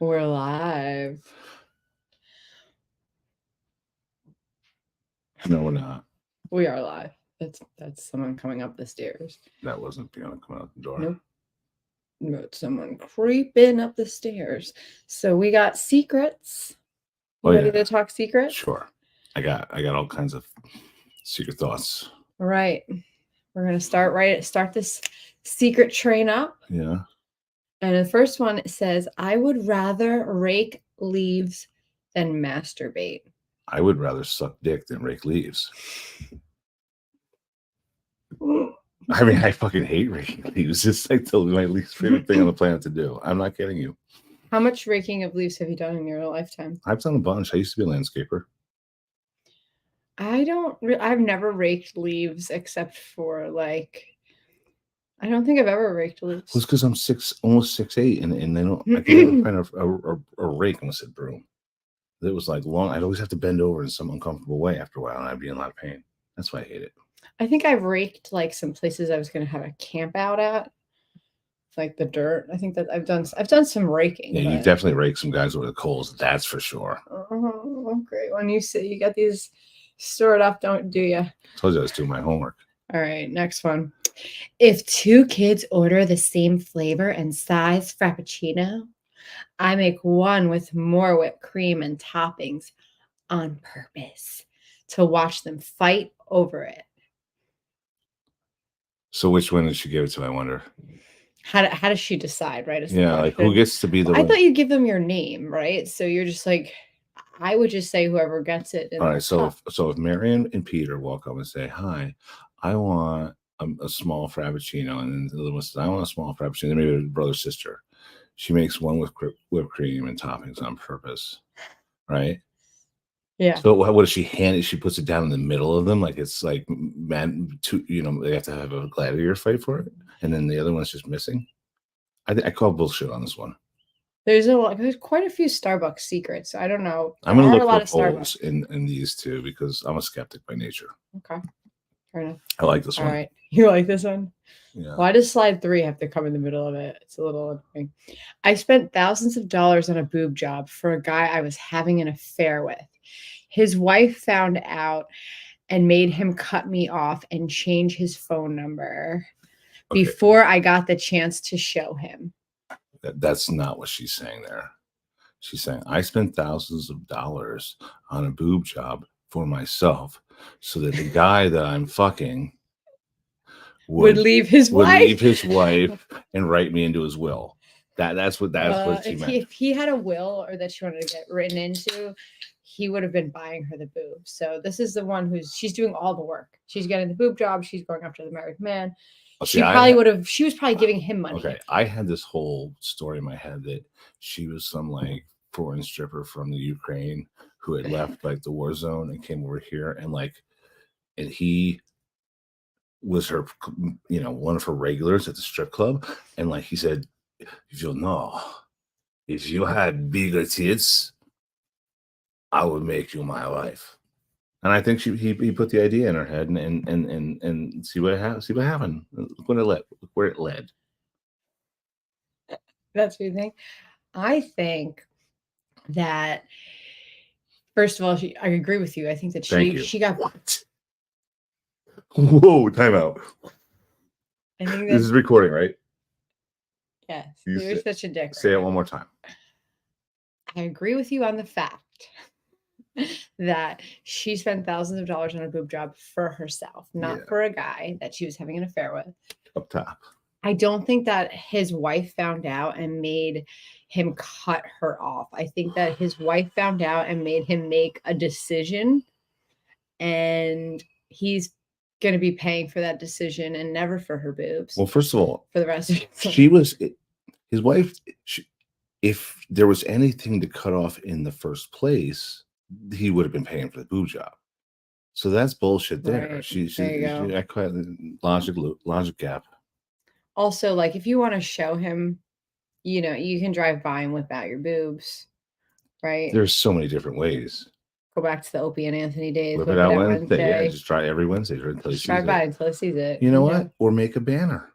We're live. No, we're not. We are live. That's someone coming up the stairs. That wasn't Fiona coming out the door. Nope. No, it's someone creeping up the stairs. So we got secrets. You ready to talk secrets? Sure. I got all kinds of secret thoughts. All right. We're gonna start this secret train up. Yeah. And the first one it says, I would rather rake leaves than masturbate. I would rather suck dick than rake leaves. I mean, I fucking hate raking leaves. It's like my least favorite thing on the planet to do. I'm not kidding you. How much raking of leaves have you done in your lifetime? I've done a bunch. I used to be a landscaper. I've never raked leaves except for I don't think I've ever raked leaves. Well, it's because I'm almost 6'8", and they don't. I can't find a rake unless it broom. It was like long. I'd always have to bend over in some uncomfortable way after a while, and I'd be in a lot of pain. That's why I hate it. I think I've raked like some places I was going to have a camp out at, like the dirt. I think that I've done some raking. Yeah, you definitely rake some guys over the coals. That's for sure. Oh, great. When you say you got these stored up, don't do you? I told you I was doing my homework. All right, next one. If two kids order the same flavor and size Frappuccino, I make one with more whipped cream and toppings on purpose to watch them fight over it. So which one did she give it to, I wonder? How does she decide, right? Yeah, like who gets to be the one? I thought you'd give them your name, right? So you're just like, I would just say whoever gets it. All right, so if Marion and Peter walk up and say, hi, I want a small Frappuccino, and then the little one says, I want a small Frappuccino, then maybe brother, sister. She makes one with whipped cream and toppings on purpose, right? Yeah. So what does she hand it? She puts it down in the middle of them, like it's like they have to have a gladiator fight for it, and then the other one's just missing. I call bullshit on this one. There's quite a few Starbucks secrets. I don't know. I'm gonna look for polls in these two because I'm a skeptic by nature. Okay, fair enough. I like this one. All right, you like this one? Yeah. Why does slide 3 have to come in the middle of it? It's a little annoying. I spent thousands of dollars on a boob job for a guy I was having an affair with. His wife found out and made him cut me off and change his phone number before I got the chance to show him. That's not what she's saying there. She's saying, I spent thousands of dollars on a boob job for myself so that the guy that I'm fucking would leave his wife and write me into his will. That's what she meant. If he had a will or that she wanted to get written into, he would have been buying her the boob. So this is the one she's doing all the work. She's getting the boob job. She's going after the married man. She was probably giving him money. Okay. I had this whole story in my head that she was some like foreign stripper from the Ukraine who had left like the war zone and came over here and he was her, one of her regulars at the strip club. And like he said, if you had bigger tits, I would make you my wife. And I think he put the idea in her head and see what happened. Look where it led. That's what you think. I think that first of all, I agree with you. I think that she got what? Whoa, time out. I think this is recording, right? Yes. You're such a dick. Say it one more time. I agree with you on the fact that she spent thousands of dollars on a boob job for herself, not for a guy that she was having an affair with. Up top. I don't think that his wife found out and made him cut her off. I think that his wife found out and made him make a decision, and he's going to be paying for that decision and never for her boobs. Well, first of all, for the rest of his wife. If there was anything to cut off in the first place, he would have been paying for the boob job. So that's bullshit there. Right. I call it logic gap. Also, like if you want to show him, you can drive by and whip out your boobs, right? There's so many different ways. Go back to the Opie and Anthony days. Whip it out Wednesday. Yeah, just try every Wednesday until he sees it. Drive by until he sees it. You know what? Or make a banner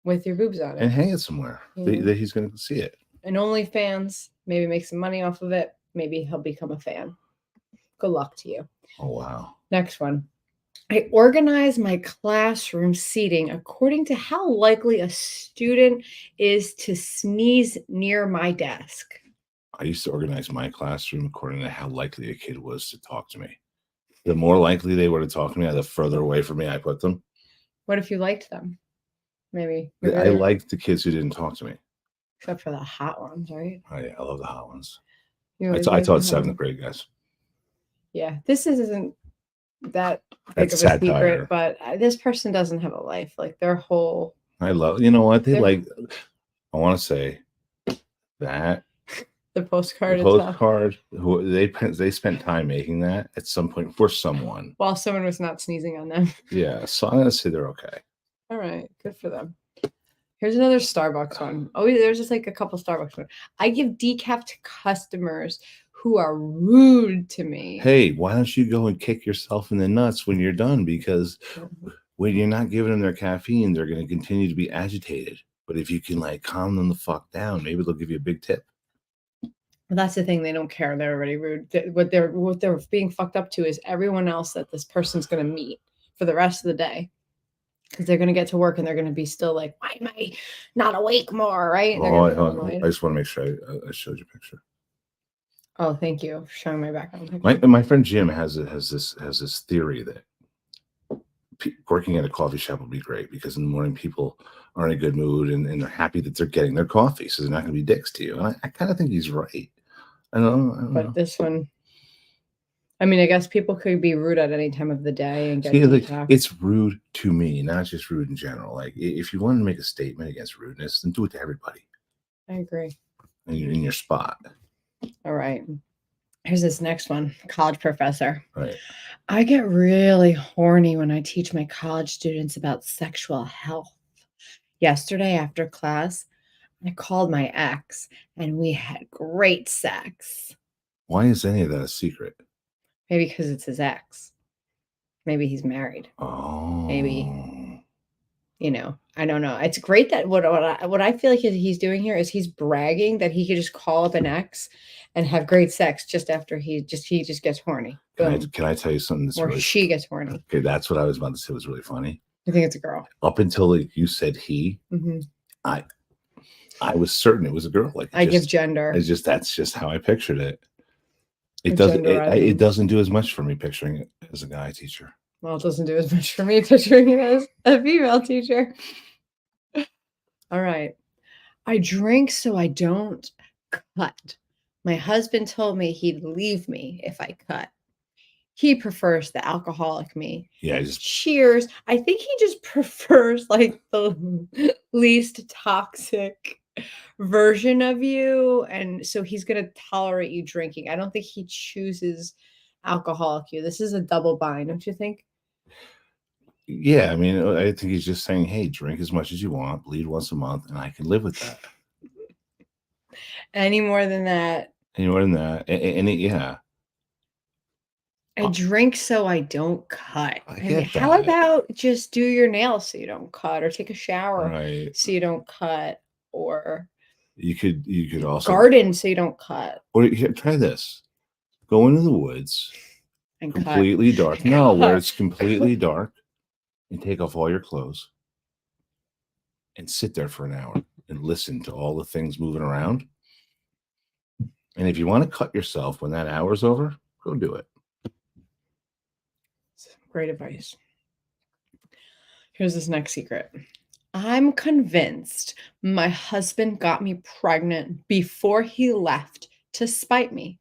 with your boobs on it and hang it somewhere that he's going to see it. an OnlyFans, maybe make some money off of it. Maybe he'll become a fan. Good luck to you. Oh wow. Next one. I organize my classroom seating according to how likely a student is to sneeze near my desk. I used to organize my classroom according to how likely a kid was to talk to me. The more likely they were to talk to me, the further away from me I put them. What if you liked them? Maybe. I liked the kids who didn't talk to me. Except for the hot ones, right? Oh, yeah, I love the hot ones. You I always like the taught hot seventh ones. grade, guys. Yeah, this isn't that big That's of a secret, satire. but this person doesn't have a life. Like their whole I love. You know what they Yeah. like? I want to say that the the postcard itself. postcard. Who they spent time making that at some point for someone. While someone was not sneezing on them. Yeah, so I'm gonna say they're okay. All right, good for them. Here's another Starbucks one. Oh, there's just like a couple Starbucks ones. I give decaf to customers who are rude to me. Hey, why don't you go and kick yourself in the nuts when you're done? Because when you're not giving them their caffeine, they're going to continue to be agitated. But if you can like calm them the fuck down, maybe they'll give you a big tip. That's the thing; they don't care. They're already rude. What they're being fucked up to is everyone else that this person's going to meet for the rest of the day. Because they're going to get to work and they're going to be still like, why am I not awake more? Right? I just want to make sure I showed you a picture. Oh, thank you for showing my background picture. My friend Jim has this theory that working at a coffee shop will be great because in the morning people are in a good mood and they're happy that they're getting their coffee, so they're not going to be dicks to you. And I kind of think he's right. I don't know. This one, I mean, I guess people could be rude at any time of the day and get it's rude to me, not just rude in general. Like if you want to make a statement against rudeness, then do it to everybody. I agree. And you're in your spot. All right. Here's this next one. College professor. Right. I get really horny when I teach my college students about sexual health. Yesterday after class, I called my ex and we had great sex. Why is any of that a secret? Maybe because it's his ex. Maybe he's married. Oh. Maybe. You know, I don't know. It's great that what I feel like he's doing here is he's bragging that he could just call up an ex and have great sex just after he just gets horny. Can I tell you something? That's or she gets horny. Okay, that's what I was about to say was really funny. I think it's a girl. Up until you said he, I was certain it was a girl. Like I give gender. That's just how I pictured it. It doesn't do as much for me picturing it as a guy teacher. Well, it doesn't do as much for me picturing it as a female teacher. All right. I drink so I don't cut. My husband told me he'd leave me if I cut. He prefers the alcoholic me. Yeah, cheers. I think he just prefers like the least toxic version of you. And so he's going to tolerate you drinking. I don't think he chooses alcoholic you. This is a double bind, don't you think? Yeah, I mean, I think he's just saying, hey, drink as much as you want, bleed once a month, and I can live with that. Any more than that. Yeah. I drink so I don't cut. How about just do your nails so you don't cut, or take a shower so you don't cut, or you could also garden so you don't cut. Or here, try this: go into the woods and completely dark. No, where it's completely dark, and take off all your clothes and sit there for an hour and listen to all the things moving around. And if you want to cut yourself when that hour's over, go do it. Great advice. Here's this next secret. I'm convinced my husband got me pregnant before he left to spite me.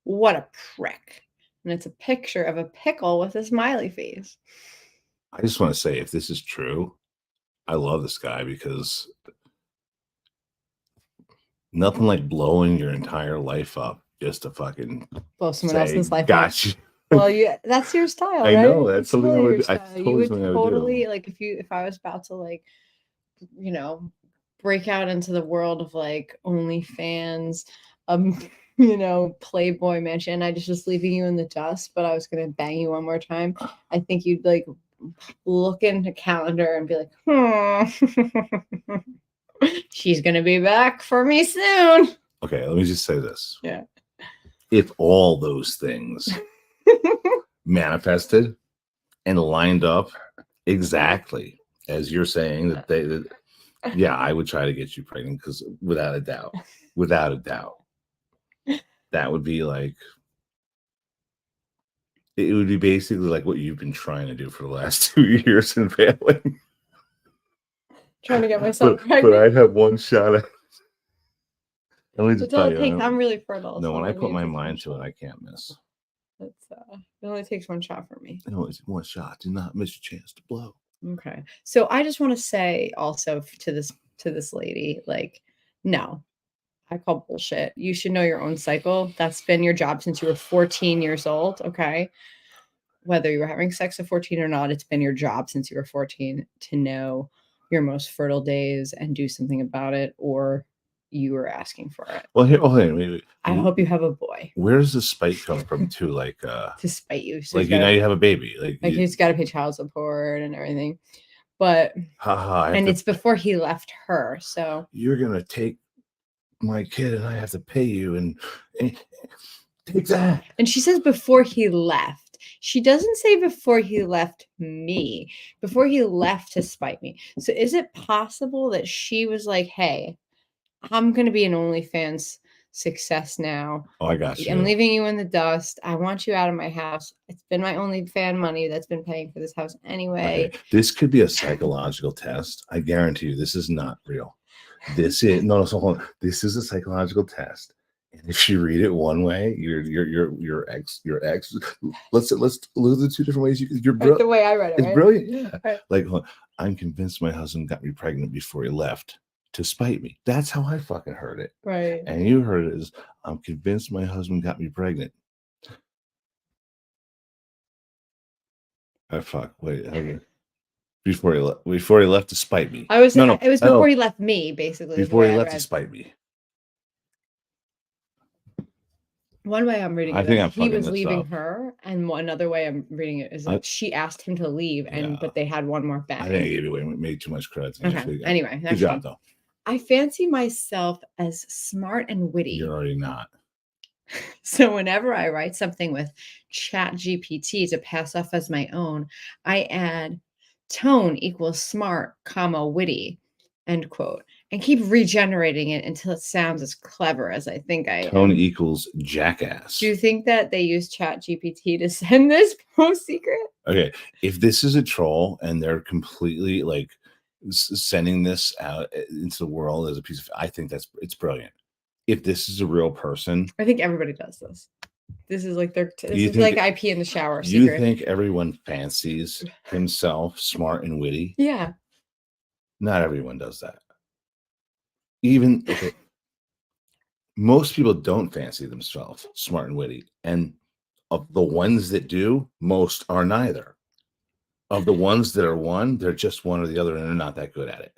What a prick. And it's a picture of a pickle with a smiley face. I just want to say, if this is true, I love this guy because nothing like blowing your entire life up just to fucking blow someone else's life up. Gotcha. Well, yeah, that's your style, right? I know that's something totally I would. You would totally like if I was about to like, you know, break out into the world of like OnlyFans, you know, Playboy Mansion. I just leaving you in the dust, but I was gonna bang you one more time. I think you'd like look in the calendar and be like, She's gonna be back for me soon. Okay, let me just say this. Yeah. If all those things manifested and lined up exactly as you're saying yeah, I would try to get you pregnant, because without a doubt, that would be like, it would be basically like what you've been trying to do for the last 2 years and failing. Trying to get myself But pregnant. I'd have one shot at. Let me just That's all tell it you, takes. I'm really fertile. no, so when I it put only my takes one mind to it, shot. I can't miss. It only takes one shot for me. No, it's one shot. Do not miss your chance to blow. Okay. So I just want to say also to this lady, like, no, I call bullshit. You should know your own cycle. That's been your job since you were 14 years old. Okay. Whether you were having sex at 14 or not, it's been your job since you were 14 to know your most fertile days and do something about it, or you were asking for it. Well, here, wait. I hope you have a boy Where does the spite come from too? Like, to spite you. So like now you have a baby. Like he's got to pay child support and everything. But and it's before he left her. So you're gonna take my kid and I have to pay you and take that. And she says before he left. She doesn't say before he left me, before he left to spite me. So is it possible that she was like, hey, I'm going to be an OnlyFans success now. Oh, I got you. I'm leaving you in the dust. I want you out of my house. It's been my OnlyFans money that's been paying for this house anyway. Okay. This could be a psychological test. I guarantee you this is not real. This is this is a psychological test. And if you read it one way, your ex. Let's look at the two different ways you're Right, the way I read it. It's right? brilliant. Yeah. Right. Like, I'm convinced my husband got me pregnant before he left to spite me. That's how I fucking heard it. Right. And you heard it as, I'm convinced my husband got me pregnant. Wait. Before he left to spite me. I was no. It was before he left me, basically. Before he left to spite me. One way I'm reading it, I think he was leaving her, and another way I'm reading it is that she asked him to leave, but they had one more bang. I think I gave you made too much credit. Okay. Anyway, good job though. I fancy myself as smart and witty. You're already not. So whenever I write something with ChatGPT to pass off as my own, I add tone equals smart, comma, witty, end quote, and keep regenerating it until it sounds as clever as I think I am. Tone equals jackass. Do you think that they use ChatGPT to send this post secret? Okay, if this is a troll and they're completely like sending this out into the world as a piece of, I think it's brilliant. If this is a real person, I think everybody does this. This is like this is like IP in the shower. Secret. You think everyone fancies himself smart and witty? Yeah. Not everyone does that. Even most people don't fancy themselves smart and witty, and of the ones that do, most are neither. Of the ones that are one, they're just one or the other, and they're not that good at it.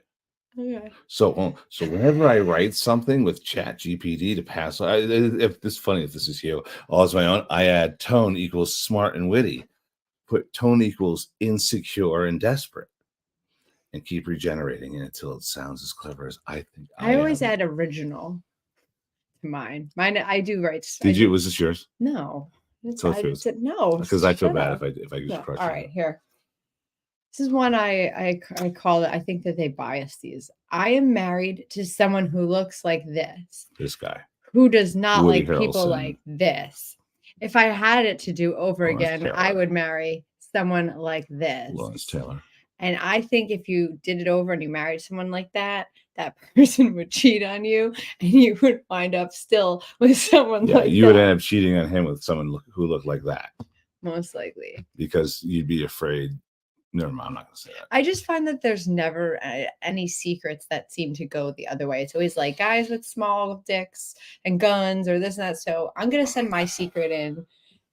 Okay. So whenever I write something with ChatGPT to pass, if this is funny, if this is you, all as my own, I add tone equals smart and witty, put tone equals insecure and desperate, and keep regenerating it until it sounds as clever as I think. I always add original to mine. I do write. Did you? Was this yours? No. No, because I feel bad if I just crush it. All right, here. This is one I call it. I think that they bias these. I am married to someone who looks like this. This guy. Who does not Woody like people Harrelson. Like this. If I had it to do over again, Taylor. I would marry someone like this. Lawrence Taylor. And I think if you did it over and you married someone like that, that person would cheat on you and you would wind up still with someone like that. You would end up cheating on him with someone who looked like that. Most likely. Because you'd be afraid. Never mind, I'm not going to say that. I just find that there's never any secrets that seem to go the other way. It's always like guys with small dicks and guns or this and that. So I'm going to send my secret in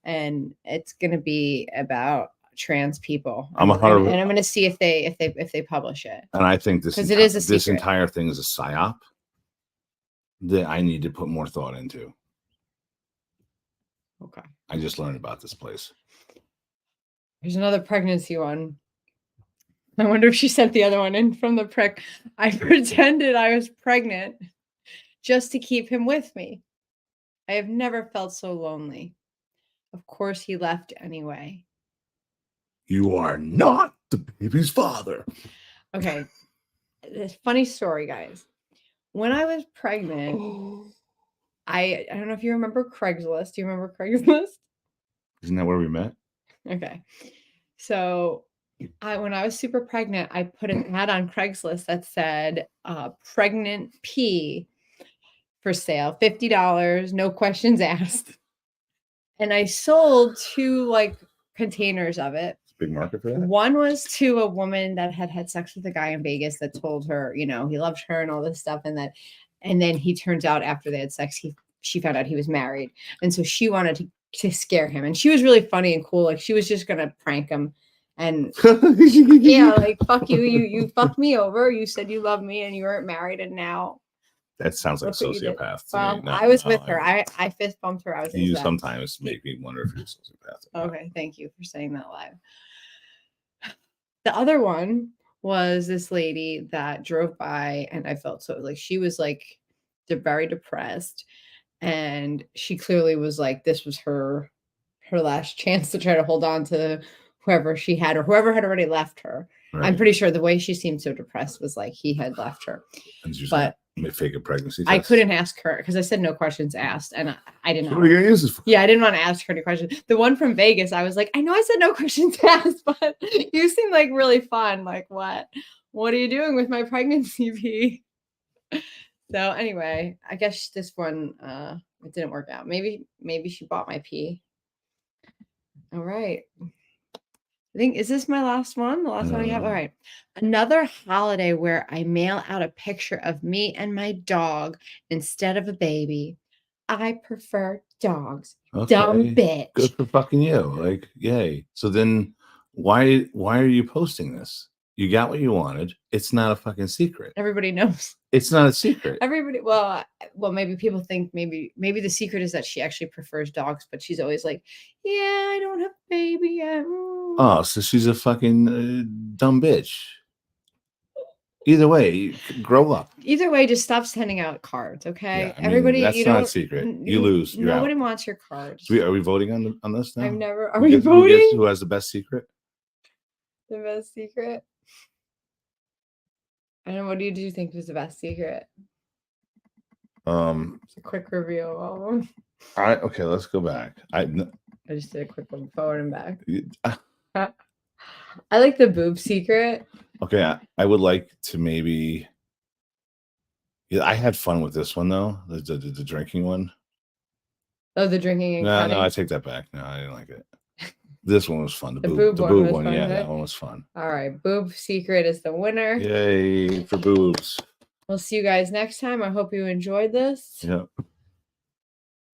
and it's going to be about trans people. And I'm going to see if they publish it. And I think this entire thing is a psyop that I need to put more thought into. Okay. I just learned about this place. There's another pregnancy one. I wonder if she sent the other one in from the prick. I pretended I was pregnant just to keep him with me. I have never felt so lonely. Of course, he left anyway. You are not the baby's father. Okay, this funny story, guys. When I was pregnant, I don't know if you remember Craigslist. Do you remember Craigslist? Isn't that where we met? Okay. So when I was super pregnant, I put an ad on Craigslist that said pregnant pee for sale, $50, no questions asked. And I sold 2 like containers of it. Big market for that. One was to a woman that had had sex with a guy in Vegas that told her, you know, he loved her and all this stuff, and then he turns out after they had sex, she found out he was married, and so she wanted to scare him, and she was really funny and cool, like she was just gonna prank him, and yeah, like fuck you, you fucked me over, you said you loved me and you weren't married, and now That sounds like look what you did. sociopath. To Well, me. No, I was no, with her. I fist bumped her. I was. You into that. sometimes make me wonder if you're a sociopath. or not. Okay, thank you for saying that live. The other one was this lady that drove by, and I felt so like she was like very depressed, and she clearly was like this was her last chance to try to hold on to whoever she had or whoever had already left her. Right. I'm pretty sure the way she seemed so depressed was like he had left her. And you But fake a pregnancy I test? couldn't ask her because I said no questions asked, and I didn't So know. what are you gonna use this for? Yeah, I didn't want to ask her any questions. The one from Vegas, I was like, I know I said no questions asked, but you seem like really fun. Like, what? What are you doing with my pregnancy pee? So anyway, I guess this one it didn't work out. Maybe she bought my pee. All right. I think is this my last one? The last one we have? All right. Another holiday where I mail out a picture of me and my dog instead of a baby. I prefer dogs. Okay. Dumb bitch. Good for fucking you. Like, yay. So then why are you posting this? You got what you wanted. It's not a fucking secret. Everybody knows. It's not a secret. Everybody, well, maybe people think maybe the secret is that she actually prefers dogs, but she's always like, yeah, I don't have a baby yet. Oh, so she's a fucking dumb bitch. Either way, grow up. Either way, just stop sending out cards, okay? Yeah, I mean, Everybody, that's you not don't. a secret. You lose. You're Nobody out. wants your cards. Are we voting on this now? I've never. Are Who we gets- voting? Who has the best secret? The best secret. I don't know. What do you think was the best secret? It's a quick review of all of them. Okay, let's go back. I just did a quick one forward and back. I I like the boob secret. Okay, I would like to maybe. Yeah, I had fun with this one though. The drinking one. Oh, the drinking and No, cutting. I take that back. No, I didn't like it. This one was fun. The boob boob was one. fun, Yeah, right? that one was fun. All right, boob secret is the winner. Yay for boobs. We'll see you guys next time. I hope you enjoyed this. Yep.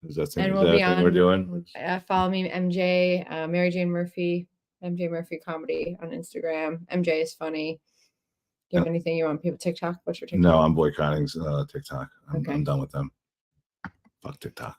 Is that thing, And is we'll that be a thing on. we're doing? Follow me, MJ, Mary Jane Murphy, MJ Murphy Comedy on Instagram. MJ is funny. Do you have anything you want people? TikTok? What's your TikTok? No, I'm boycotting TikTok. Okay. I'm done with them. Fuck TikTok.